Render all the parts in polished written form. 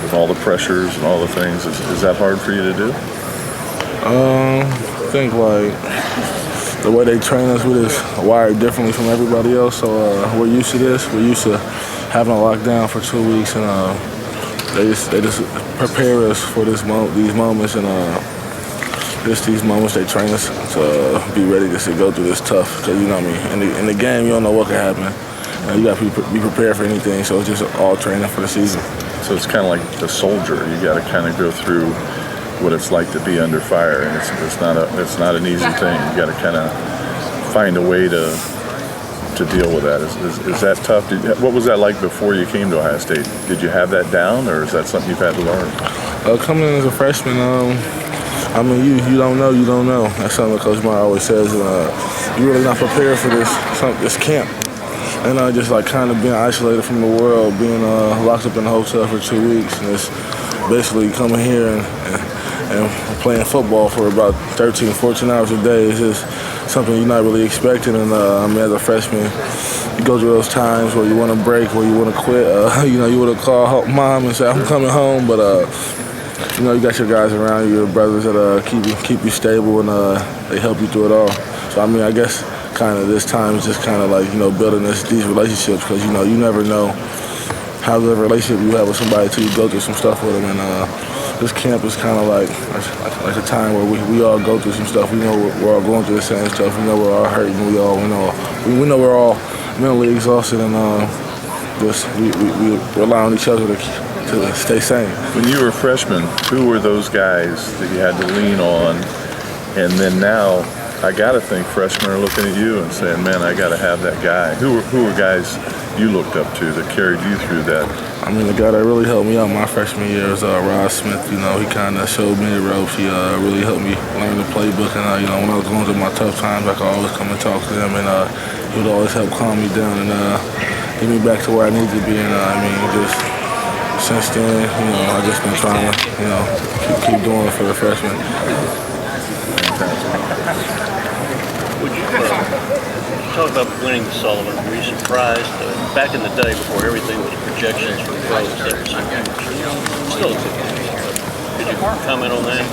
with all the pressures and all the things? Is that hard for you to do? I think like the way they train us with is wired differently from everybody else. So we're used to this. We're used to having a lockdown for 2 weeks, and they just prepare us for these moments, and just these moments they train us to be ready to go through this tough. Because you know what I mean, in the game you don't know what can happen. You got to be prepared for anything. So it's just all training for the season. So it's kind of like the soldier. You got to kind of go through what it's like to be under fire, and it's not an easy thing. You got to kind of find a way to deal with that. Is that tough? What was that like before you came to Ohio State? Did you have that down, or is that something you've had to learn? Coming in as a freshman, I mean, you don't know, you don't know. That's something that Coach Meyer always says. You're really not prepared for this camp. And just like kind of being isolated from the world, being locked up in a hotel for 2 weeks, and it's basically coming here and playing football for about 13, 14 hours a day is just something you're not really expecting. And I mean, as a freshman, you go through those times where you want to break, where you want to quit. You want to call mom and say, I'm coming home, but you got your guys around you, your brothers that keep you stable, and they help you through it all. So I mean, I guess kind of this time is just kind of like building these relationships, because you never know how good of a relationship you have with somebody till you go through some stuff with them. And this camp is kind of like a time where we all go through some stuff. We know we're all going through the same stuff. We know we're all hurting. We know we're all mentally exhausted, and we rely on each other to stay sane. When you were a freshman, who were those guys that you had to lean on? And then now, I gotta think freshmen are looking at you and saying, "Man, I gotta have that guy." Who were guys you looked up to that carried you through that? I mean, the guy that really helped me out my freshman year was Rod Smith. He kind of showed me the ropes. He really helped me learn the playbook. And when I was going through my tough times, I could always come and talk to him, and he would always help calm me down and get me back to where I need to be. And I mean, just since then, I've just been trying to, keep doing it for the freshmen. Would you talk about winning the Sullivan? Were you surprised? Back in the day, before everything was projections from pros, that was still a good game. Could you comment on that?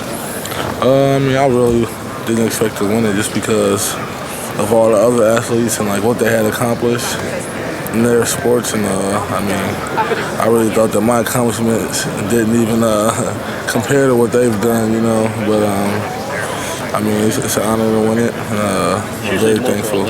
I mean, I really didn't expect to win it just because of all the other athletes and what they had accomplished in their sports. And I mean, I really thought that my accomplishments didn't even compare to what they've done, But I mean, it's an honor to win it, and I'm very thankful.